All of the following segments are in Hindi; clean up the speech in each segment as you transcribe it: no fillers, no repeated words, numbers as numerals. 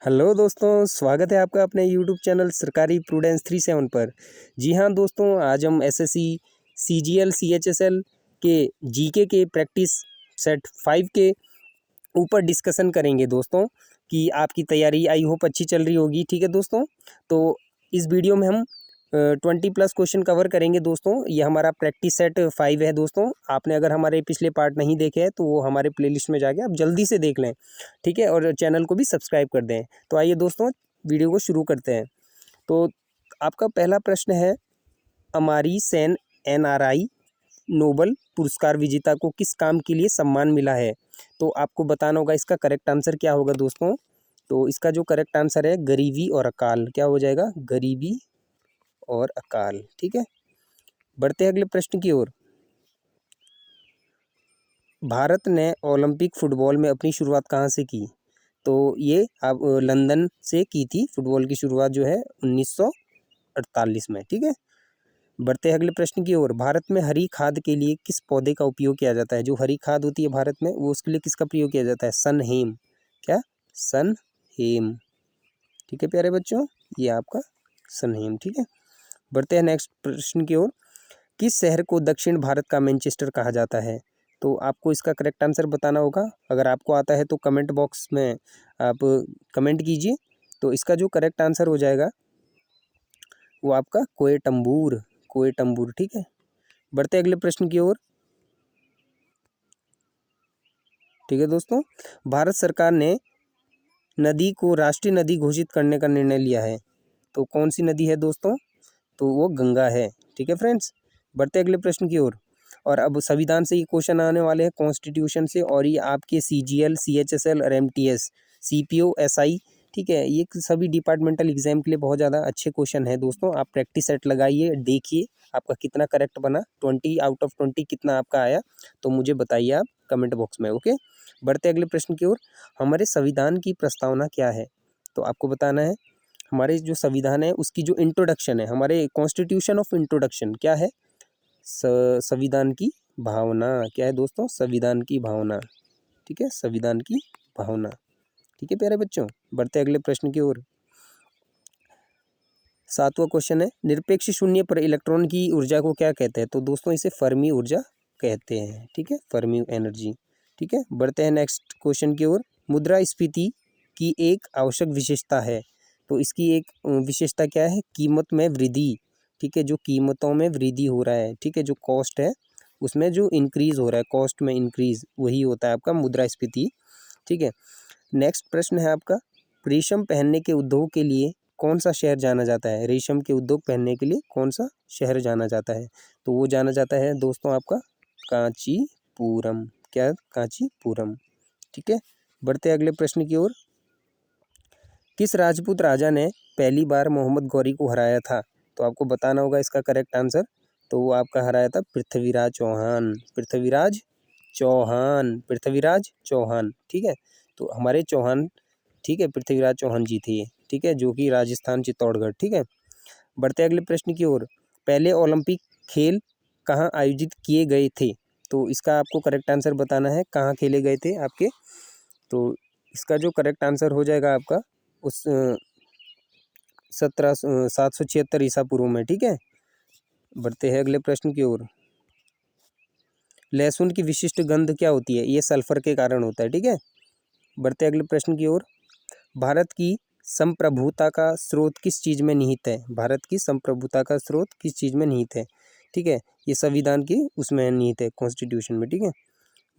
हेलो दोस्तों, स्वागत है आपका अपने यूट्यूब चैनल सरकारी प्रूडेंस 37 पर। जी हाँ दोस्तों, आज हम एसएससी, सीजीएल, सीएचएसएल के जीके के प्रैक्टिस सेट 5 के ऊपर डिस्कशन करेंगे दोस्तों कि आपकी तैयारी आई होप अच्छी चल रही होगी। ठीक है दोस्तों, तो इस वीडियो में हम 20+ क्वेश्चन कवर करेंगे दोस्तों। ये हमारा प्रैक्टिस सेट 5 है दोस्तों। आपने अगर हमारे पिछले पार्ट नहीं देखे हैं तो वो हमारे प्लेलिस्ट में जाके आप जल्दी से देख लें, ठीक है, और चैनल को भी सब्सक्राइब कर दें। तो आइए दोस्तों, वीडियो को शुरू करते हैं। तो आपका पहला प्रश्न है, अमारी सेन एनआरआई नोबल पुरस्कार विजेता को किस काम के लिए सम्मान मिला है? तो आपको बताना होगा इसका करेक्ट आंसर क्या होगा दोस्तों। तो इसका जो करेक्ट आंसर है गरीबी और अकाल, क्या हो जाएगा? गरीबी और अकाल। ठीक है, बढ़ते हैं अगले प्रश्न की ओर। भारत ने ओलंपिक फुटबॉल में अपनी शुरुआत कहाँ से की? तो ये आप लंदन से की थी फुटबॉल की शुरुआत जो है 1948 में। ठीक है, बढ़ते हैं अगले प्रश्न की ओर। भारत में हरी खाद के लिए किस पौधे का उपयोग किया जाता है? जो हरी खाद होती है भारत में, वो उसके लिए किसका प्रयोग किया जाता है? सन हेम। क्या? सन हेम। ठीक है प्यारे बच्चों, ये आपका सन हेम। ठीक है, बढ़ते हैं नेक्स्ट प्रश्न की ओर। किस शहर को दक्षिण भारत का मैनचेस्टर कहा जाता है? तो आपको इसका करेक्ट आंसर बताना होगा। अगर आपको आता है तो कमेंट बॉक्स में आप कमेंट कीजिए। तो इसका जो करेक्ट आंसर हो जाएगा वो आपका कोयटम्बूर। कोयटम्बूर। ठीक है, बढ़ते अगले प्रश्न की ओर। ठीक है दोस्तों, भारत सरकार ने नदी को राष्ट्रीय नदी घोषित करने का निर्णय लिया है, तो कौन सी नदी है दोस्तों? तो वो गंगा है। ठीक है फ्रेंड्स, बढ़ते अगले प्रश्न की ओर। और अब संविधान से ये क्वेश्चन आने वाले हैं, कॉन्स्टिट्यूशन से, और ये आपके सीजीएल, सीएचएसएल और एमटीएस, सीपीओ, एसआई, ठीक है, ये सभी डिपार्टमेंटल एग्जाम के लिए बहुत ज़्यादा अच्छे क्वेश्चन है दोस्तों। आप प्रैक्टिस सेट लगाइए, देखिए आपका कितना करेक्ट बना, 20 आउट ऑफ 20 कितना आपका आया, तो मुझे बताइए आप कमेंट बॉक्स में। ओके, बढ़ते अगले प्रश्न की ओर। हमारे संविधान की प्रस्तावना क्या है? तो आपको बताना है हमारे जो संविधान है उसकी जो इंट्रोडक्शन है, हमारे कॉन्स्टिट्यूशन ऑफ इंट्रोडक्शन क्या है? संविधान की भावना। क्या है दोस्तों? संविधान की भावना। ठीक है, संविधान की भावना। ठीक है प्यारे बच्चों, बढ़ते अगले प्रश्न की ओर। 7वां क्वेश्चन है, निरपेक्ष शून्य पर इलेक्ट्रॉन की ऊर्जा को क्या कहते हैं? तो दोस्तों इसे फर्मी ऊर्जा कहते हैं। ठीक है, फर्मी एनर्जी। ठीक है, बढ़ते हैं नेक्स्ट क्वेश्चन की ओर। मुद्रास्फीति की एक आवश्यक विशेषता है, तो इसकी एक विशेषता क्या है? कीमत में वृद्धि। ठीक है, जो कीमतों में वृद्धि हो रहा है, ठीक है, जो कॉस्ट है उसमें जो इंक्रीज हो रहा है, कॉस्ट में इंक्रीज, वही होता है आपका मुद्रास्फीति। ठीक है, नेक्स्ट प्रश्न है आपका, रेशम पहनने के उद्योग के लिए कौन सा शहर जाना जाता है? रेशम के उद्योग पहनने के लिए कौन सा शहर जाना जाता है? तो वो जाना जाता है दोस्तों आपका कांचीपुरम। क्या? कांचीपुरम। ठीक है, बढ़ते अगले प्रश्न की ओर। किस राजपूत राजा ने पहली बार मोहम्मद गौरी को हराया था? तो आपको बताना होगा इसका करेक्ट आंसर। तो वो आपका हराया था पृथ्वीराज चौहान। पृथ्वीराज चौहान। पृथ्वीराज चौहान। ठीक है, तो हमारे चौहान, ठीक है, पृथ्वीराज चौहान जी थे ये। ठीक है, जो कि राजस्थान चित्तौड़गढ़। ठीक है, बढ़ते अगले प्रश्न की ओर। पहले ओलंपिक खेल कहाँ आयोजित किए गए थे? तो इसका आपको करेक्ट आंसर बताना है, कहाँ खेले गए थे आपके। तो इसका जो करेक्ट आंसर हो जाएगा आपका उस 776 ईसा पूर्व में। ठीक है, बढ़ते हैं अगले प्रश्न की ओर। लहसुन की विशिष्ट गंध क्या होती है? ये सल्फर के कारण होता है। ठीक है, बढ़ते अगले प्रश्न की ओर। भारत की संप्रभुता का स्रोत किस चीज़ में निहित है? भारत की संप्रभुता का स्रोत किस चीज़ में निहित है? ठीक है, ये संविधान की उसमें निहित है, कॉन्स्टिट्यूशन में। ठीक है,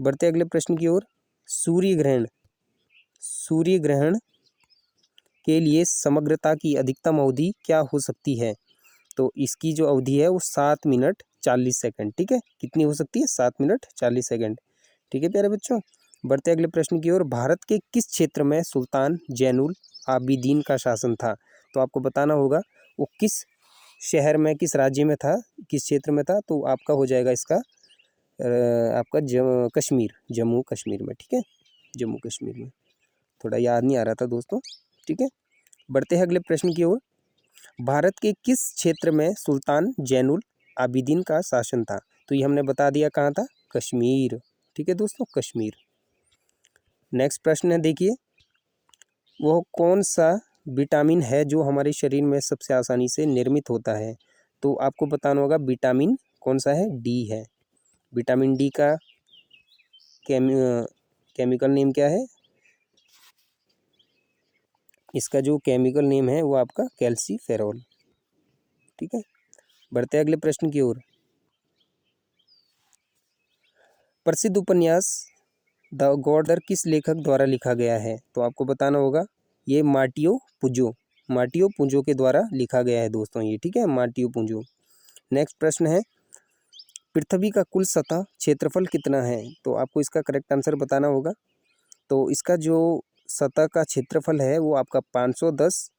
बढ़ते अगले प्रश्न की ओर। सूर्य ग्रहण, सूर्य ग्रहण के लिए समग्रता की अधिकतम अवधि क्या हो सकती है? तो इसकी जो अवधि है वो 7 मिनट 40 सेकंड। ठीक है, कितनी हो सकती है? 7 मिनट 40 सेकंड। ठीक है प्यारे बच्चों, बढ़ते अगले प्रश्न की ओर। भारत के किस क्षेत्र में सुल्तान जैनुल आबिदीन का शासन था? तो आपको बताना होगा वो किस शहर में, किस राज्य में था, किस क्षेत्र में था। तो आपका हो जाएगा इसका आपका कश्मीर, जम्मू कश्मीर में। ठीक है, जम्मू कश्मीर में। थोड़ा याद नहीं आ रहा था दोस्तों। ठीक है, बढ़ते हैं अगले प्रश्न की ओर। भारत के किस क्षेत्र में सुल्तान जैनुल आबिदीन का शासन था? तो ये हमने बता दिया कहाँ था, कश्मीर। ठीक है दोस्तों, कश्मीर। नेक्स्ट प्रश्न है देखिए, वह कौन सा विटामिन है जो हमारे शरीर में सबसे आसानी से निर्मित होता है? तो आपको बताना होगा विटामिन कौन सा है, डी है। विटामिन डी का केमिकल नेम क्या है? इसका जो केमिकल नेम है वो आपका कैल्सीफेरॉल। ठीक है, बढ़ते हैं अगले प्रश्न की ओर। प्रसिद्ध उपन्यास द गॉडर किस लेखक द्वारा लिखा गया है? तो आपको बताना होगा ये मार्टियो पुंजो के द्वारा लिखा गया है दोस्तों ये। ठीक है, मार्टियो पुंजो। नेक्स्ट प्रश्न है, पृथ्वी का कुल सतह क्षेत्रफल कितना है? तो आपको इसका करेक्ट आंसर बताना होगा। तो इसका जो सतह का क्षेत्रफल है वो आपका 510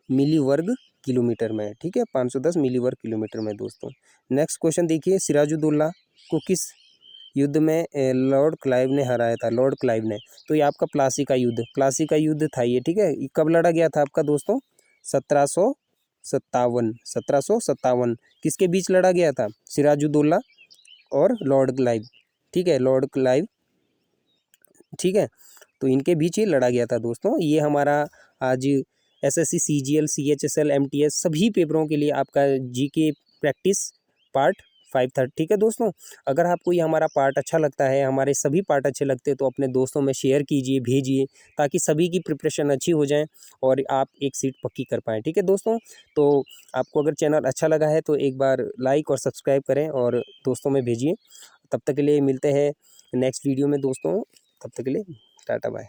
मिली वर्ग किलोमीटर में है। ठीक है, 510 मिली वर्ग किलोमीटर में दोस्तों। नेक्स्ट क्वेश्चन देखिए, सिराजुद्दौला को किस युद्ध में लॉर्ड क्लाइव ने हराया था? लॉर्ड क्लाइव ने, तो ये आपका प्लासी का युद्ध था ये। ठीक है, ये कब लड़ा गया था आपका दोस्तों? 1757 किसके बीच लड़ा गया था? सिराजुद्दौला और लॉर्ड क्लाइव। ठीक है, लॉर्ड क्लाइव। ठीक है, तो इनके बीच ही लड़ा गया था दोस्तों। ये हमारा आज एसएससी सीजीएल सीएचएसएल एमटीएस सभी पेपरों के लिए आपका जीके प्रैक्टिस पार्ट 5 था। ठीक है दोस्तों, अगर आपको ये हमारा पार्ट अच्छा लगता है, हमारे सभी पार्ट अच्छे लगते हैं, तो अपने दोस्तों में शेयर कीजिए, भेजिए, ताकि सभी की प्रिपरेशन अच्छी हो जाए और आप एक सीट पक्की कर पाएँ। ठीक है दोस्तों, तो आपको अगर चैनल अच्छा लगा है तो एक बार लाइक और सब्सक्राइब करें और दोस्तों में भेजिए। तब तक के लिए मिलते हैं नेक्स्ट वीडियो में दोस्तों, तब तक के लिए टाटा बाय।